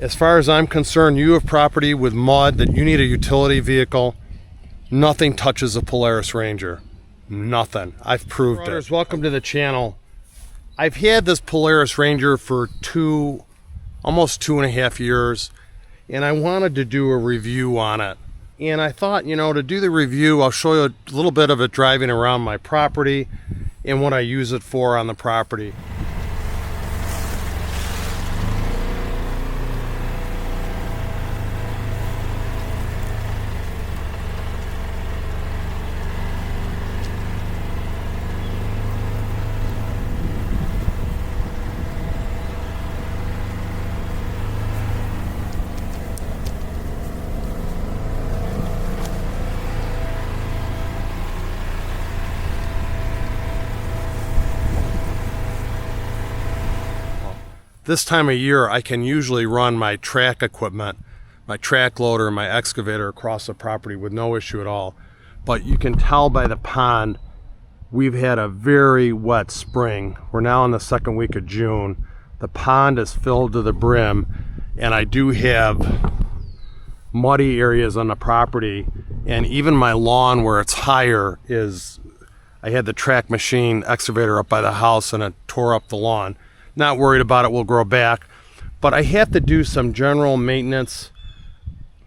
As far as I'm concerned, you have property with mud that you need a utility vehicle, nothing touches a Polaris Ranger. Nothing. I've proved it. Welcome to the channel. I've had this Polaris Ranger for almost 2.5 years, and I wanted to do a review on it. And I thought, you know, to do the review, I'll show you a little bit of it driving around my property and what I use it for on the property. This time of year, I can usually run my track equipment, my track loader, my excavator across the property with no issue at all. But you can tell by the pond, we've had a very wet spring. We're now in the second week of June. The pond is filled to the brim, and I do have muddy areas on the property. And even my lawn where it's higher I had the track machine excavator up by the house and it tore up the lawn. Not worried about it, will grow back. But I have to do some general maintenance,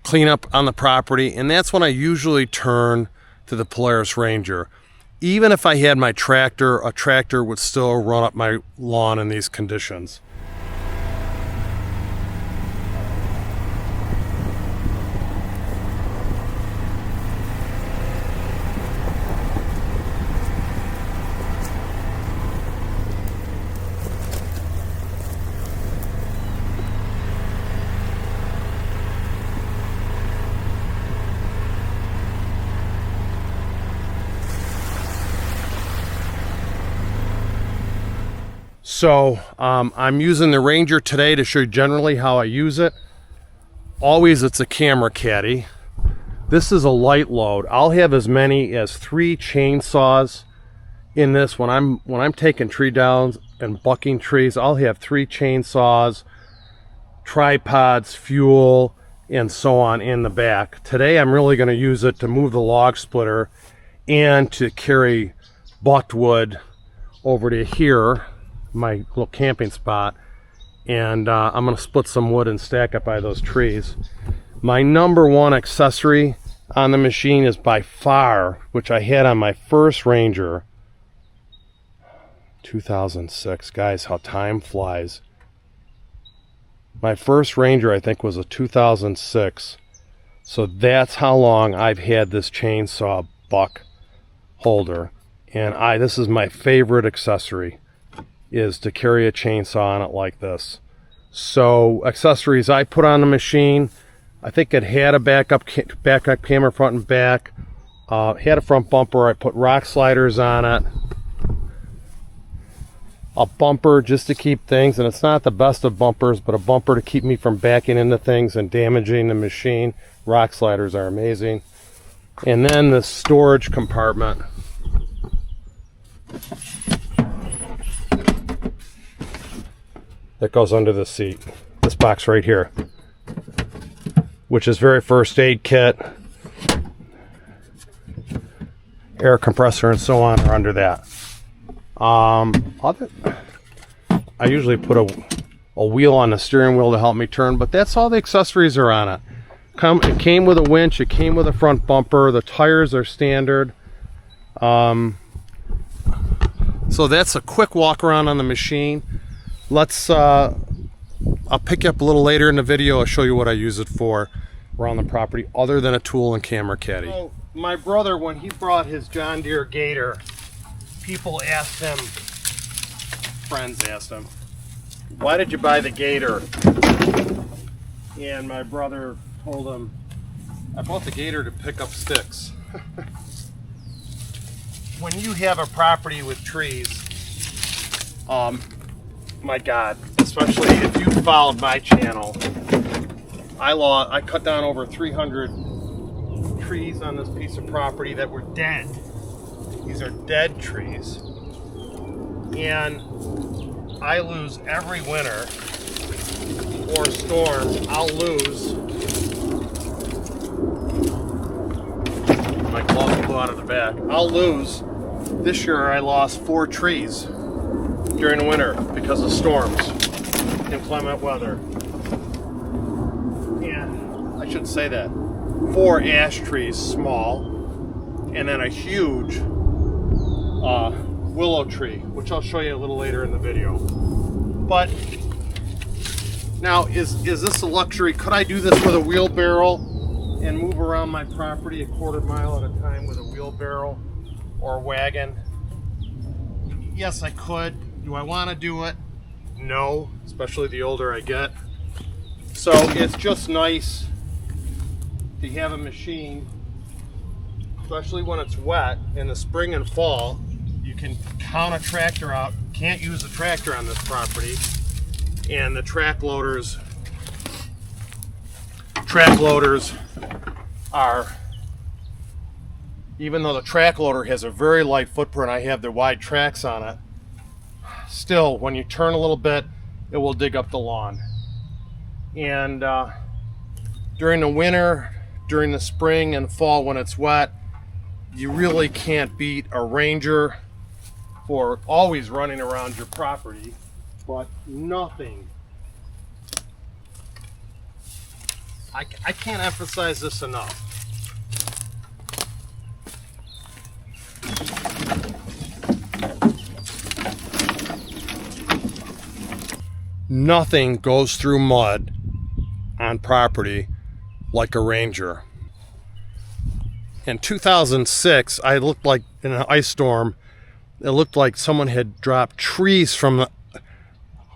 cleanup on the property, and that's when I usually turn to the Polaris Ranger. Even if I had my tractor, a tractor would still run up my lawn in these conditions. So I'm using the Ranger today to show you generally how I use it. Always it's a camera caddy. This is a light load. I'll have as many as 3 chainsaws in this. When I'm taking tree downs and bucking trees, I'll have 3 chainsaws, tripods, fuel, and so on in the back. Today I'm really going to use it to move the log splitter and to carry bucked wood over to here, my little camping spot, and I'm going to split some wood and stack it by those trees. My number one accessory on the machine is by far, which I had on my first Ranger, 2006. Guys, how time flies. My first Ranger, I think, was a 2006. So that's how long I've had this chainsaw buck holder. And this is my favorite accessory, is to carry a chainsaw on it like this. So accessories I put on the machine, I think it had a backup camera front and back, had a front bumper. I put rock sliders on it, a bumper just to keep things, and it's not the best of bumpers, but a bumper to keep me from backing into things and damaging the machine. Rock sliders are amazing. And then the storage compartment. That goes under the seat. This box right here, which is very first aid kit, air compressor, and so on are under that. I usually put a wheel on the steering wheel to help me turn, but that's all the accessories are on it. It came with a winch, it came with a front bumper, the tires are standard. So that's a quick walk around on the machine. I'll pick you up a little later in the video. I'll show you what I use it for around the property other than a tool and camera caddy. So my brother, when he brought his John Deere Gator, people asked him, friends asked him, why did you buy the Gator? And my brother told him, I bought the Gator to pick up sticks. When you have a property with trees, my God, especially if you followed my channel, I cut down over 300 trees on this piece of property that were dead. These are dead trees. And I lose every winter or storm, I'll lose. My gloves flew out of the back. I'll lose. This year I lost 4 trees during the winter because of storms, inclement weather. And I shouldn't say that. 4 ash trees, small, and then a huge willow tree, which I'll show you a little later in the video. But now, is this a luxury? Could I do this with a wheelbarrow and move around my property a quarter mile at a time with a wheelbarrow or a wagon? Yes, I could. Do I want to do it? No, especially the older I get. So it's just nice to have a machine, especially when it's wet in the spring and fall. You can count a tractor out. Can't use a tractor on this property, and the track loaders are, even though the track loader has a very light footprint, I have the wide tracks on it, still when you turn a little bit it will dig up the lawn. And during the winter, during the spring and fall when it's wet, you really can't beat a Ranger for always running around your property. But nothing, I can't emphasize this enough. Nothing goes through mud on property like a Ranger. In 2006, I looked like in an ice storm, it looked like someone had dropped trees from the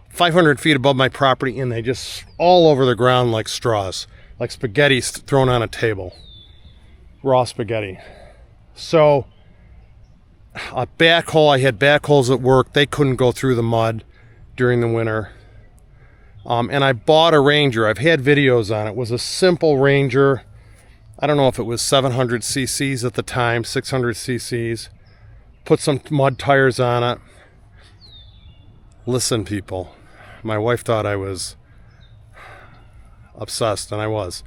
500 feet above my property, and they just all over the ground like straws, like spaghetti thrown on a table, raw spaghetti. So a backhoe, I had backhoes at work, they couldn't go through the mud during the winter. And I bought a Ranger. I've had videos on it. It was a simple Ranger. I don't know if it was 700 cc's at the time, 600 cc's. Put some mud tires on it. Listen, people, my wife thought I was obsessed, and I was.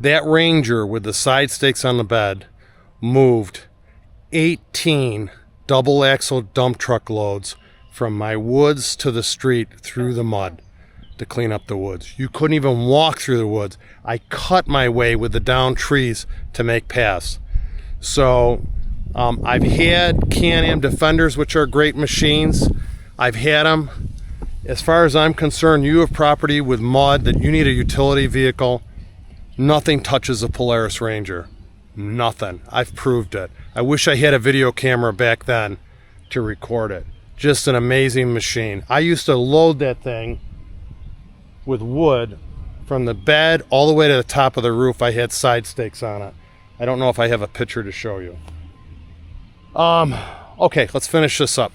That Ranger with the side stakes on the bed moved 18 double axle dump truck loads from my woods to the street through the mud to clean up the woods. You couldn't even walk through the woods. I cut my way with the downed trees to make paths. So I've had Can-Am Defenders, which are great machines. I've had them. As far as I'm concerned, you have property with mud that you need a utility vehicle. Nothing touches a Polaris Ranger. Nothing. I've proved it. I wish I had a video camera back then to record it. Just an amazing machine. I used to load that thing with wood from the bed all the way to the top of the roof. I had side stakes on it. I don't know if I have a picture to show you. Okay, let's finish this up.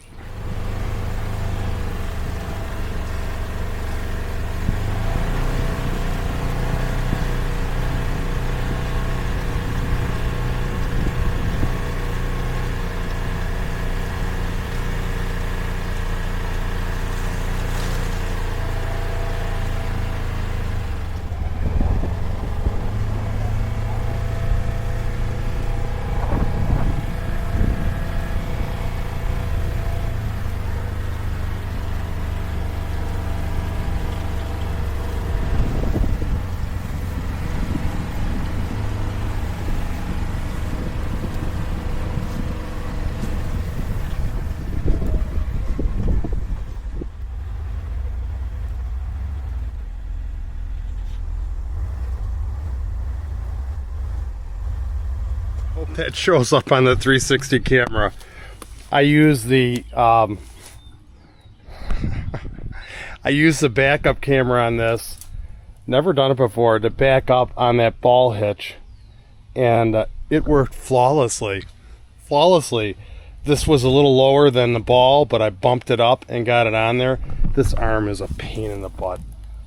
That shows up on the 360 camera. I use the I use the backup camera on this. Never done it before, to back up on that ball hitch, and it worked flawlessly. This was a little lower than the ball, but I bumped it up and got it on there. This arm is a pain in the butt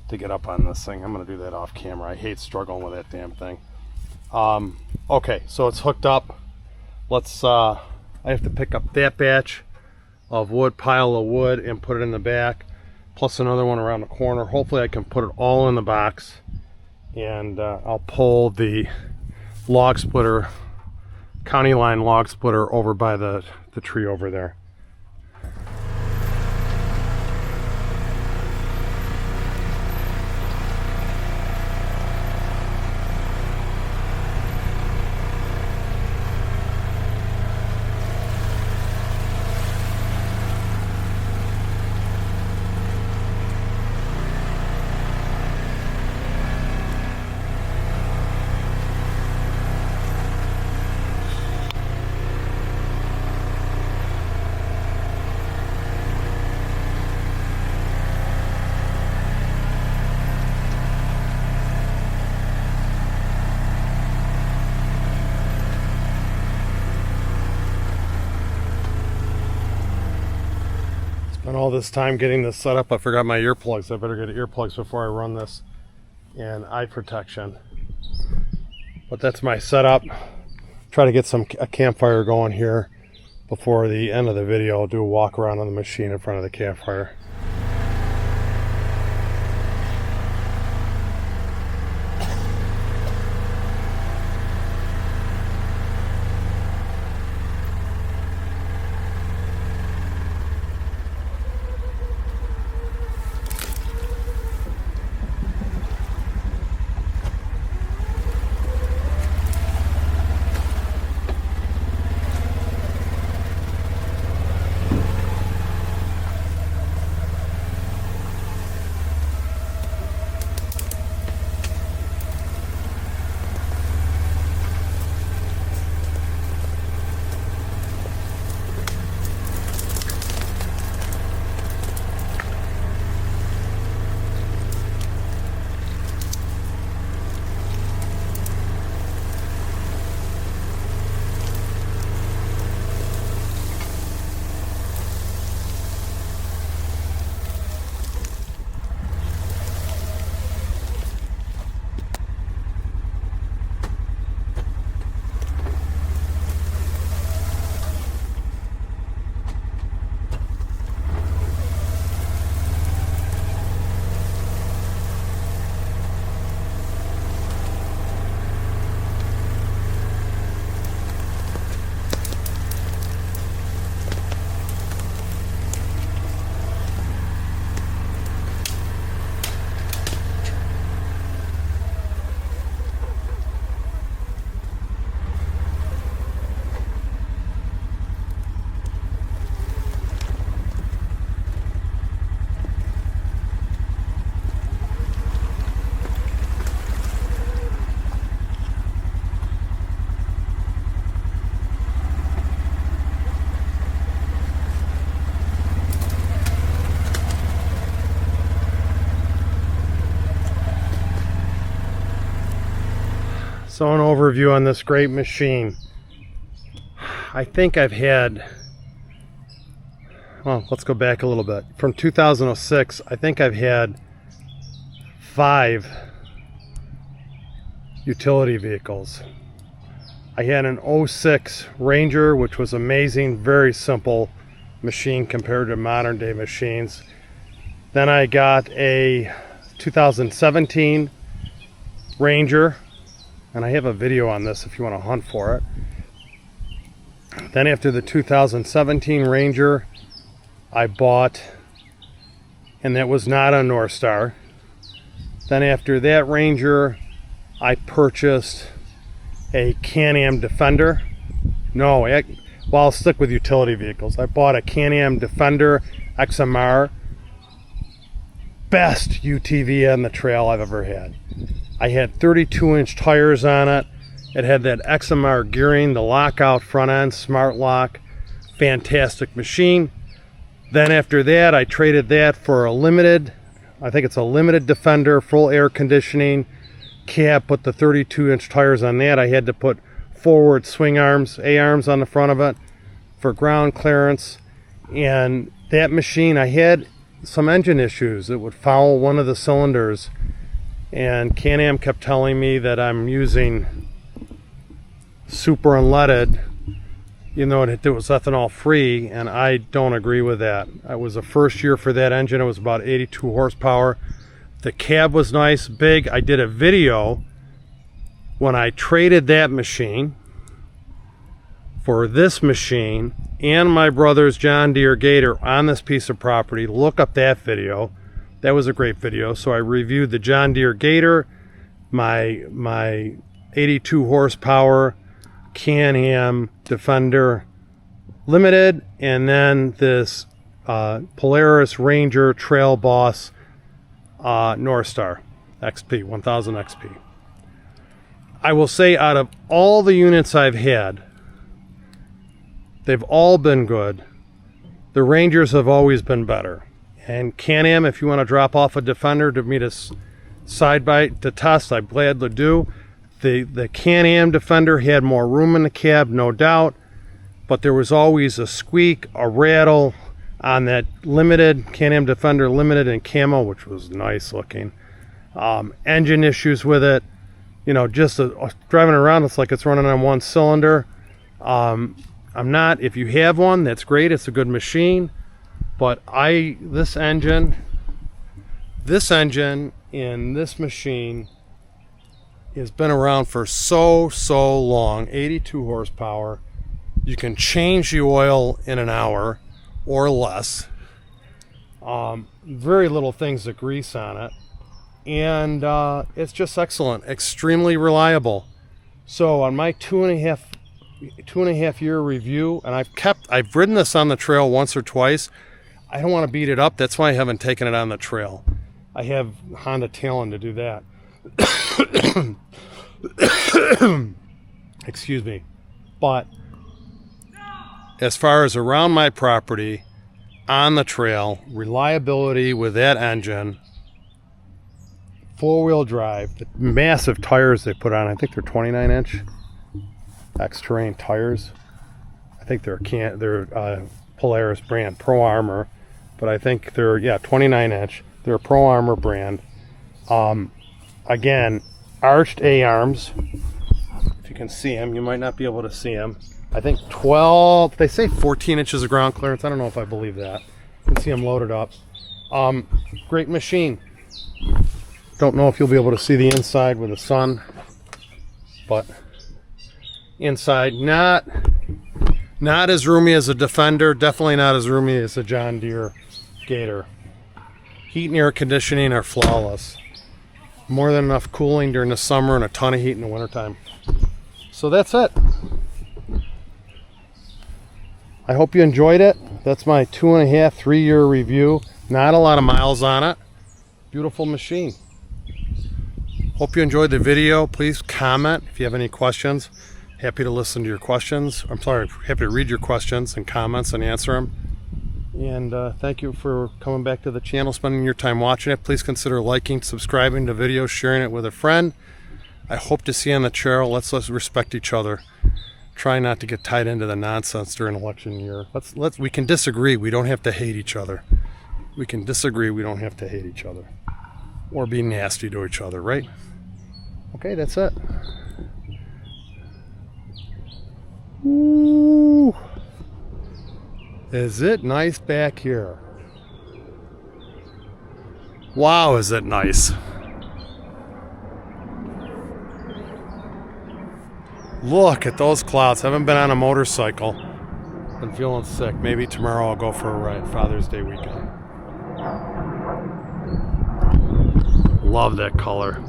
to get up on this thing. I'm gonna do that off camera. I hate struggling with that damn thing. Okay, so it's hooked up. Let's I have to pick up that batch of wood, pile of wood, and put it in the back. plus another one around the corner. Hopefully I can put it all in the box, and I'll pull the log splitter, county line log splitter, over by the tree over there. Spent all this time getting this set up. I forgot my earplugs. I better get earplugs before I run this, and eye protection. But that's my setup. Try to get a campfire going here before the end of the video. I'll do a walk around on the machine in front of the campfire. So an overview on this great machine. I think I've had, well, let's go back a little bit. From 2006, I think I've had 5 utility vehicles. I had an 06 Ranger, which was amazing, very simple machine compared to modern day machines. Then I got a 2017 Ranger, and I have a video on this if you want to hunt for it. Then after the 2017 Ranger, I bought, and that was not a Northstar. Then after that Ranger, I purchased a Can-Am Defender. Well, I'll stick with utility vehicles. I bought a Can-Am Defender XMR. Best UTV on the trail I've ever had. I had 32-inch tires on it. It had that XMR gearing, the lockout front end, smart lock. Fantastic machine. Then after that, I traded that for a limited, I think it's a limited Defender, full air conditioning cab. Put the 32-inch tires on that. I had to put forward swing arms, A-arms on the front of it for ground clearance. And that machine, I had some engine issues. It would foul one of the cylinders, and Can-Am kept telling me that I'm using super unleaded you know, it was ethanol free, and I don't agree with that. It was the first year for that engine. It was about 82 horsepower. The cab was nice, big. I did a video when I traded that machine for this machine and my brother's John Deere Gator on this piece of property. Look up that video. That was a great video. So I reviewed the John Deere Gator, my 82 horsepower Can-Am Defender Limited, and then this Polaris Ranger Trail Boss Northstar XP, 1000 XP. I will say, out of all the units I've had, they've all been good. The Rangers have always been better. And Can-Am, if you want to drop off a Defender to meet us side by to test, I'm glad to do. The Can-Am Defender had more room in the cab, no doubt, but there was always a squeak, a rattle on that Limited, Can-Am Defender Limited in camo, which was nice looking. Engine issues with it. You know, just driving around, it's like it's running on one cylinder. I'm not, if you have one, that's great, it's a good machine, but this engine in this machine has been around for so long. 82 horsepower. You can change the oil in an hour or less. Very little things to grease on it, and it's just excellent, extremely reliable. So on my two and a half year review, and I've ridden this on the trail once or twice. I don't want to beat it up, that's why I haven't taken it on the trail. I have Honda Talon to do that. Excuse me. But as far as around my property, on the trail, reliability with that engine, four-wheel drive, the massive tires they put on, I think they're 29-inch X-Terrain tires. I think they're Polaris brand, Pro Armor, but I think they're 29-inch. They're a Pro Armor brand. Again, arched A-arms. If you can see them, you might not be able to see them. I think 12, they say 14 inches of ground clearance. I don't know if I believe that. You can see them loaded up. Great machine. Don't know if you'll be able to see the inside with the sun, but inside, not as roomy as a Defender, definitely not as roomy as a John Deere Gator. Heat and air conditioning are flawless. More than enough cooling during the summer and a ton of heat in the wintertime. So that's it. I hope you enjoyed it. That's my 2.5, 3-year review. Not a lot of miles on it. Beautiful machine. Hope you enjoyed the video. Please comment if you have any questions. Happy to listen to your questions. I'm sorry, happy to read your questions and comments and answer them. And thank you for coming back to the channel, spending your time watching it. Please consider liking, subscribing to the video, sharing it with a friend. I hope to see you on the trail. Let's respect each other. Try not to get tied into the nonsense during election year. We can disagree. We don't have to hate each other. We can disagree. We don't have to hate each other or be nasty to each other, right? Okay, that's it. Ooh. Is it nice back here? Wow, is it nice? Look at those clouds. Haven't been on a motorcycle. Been feeling sick. Maybe tomorrow I'll go for a ride. Father's Day weekend. Love that color.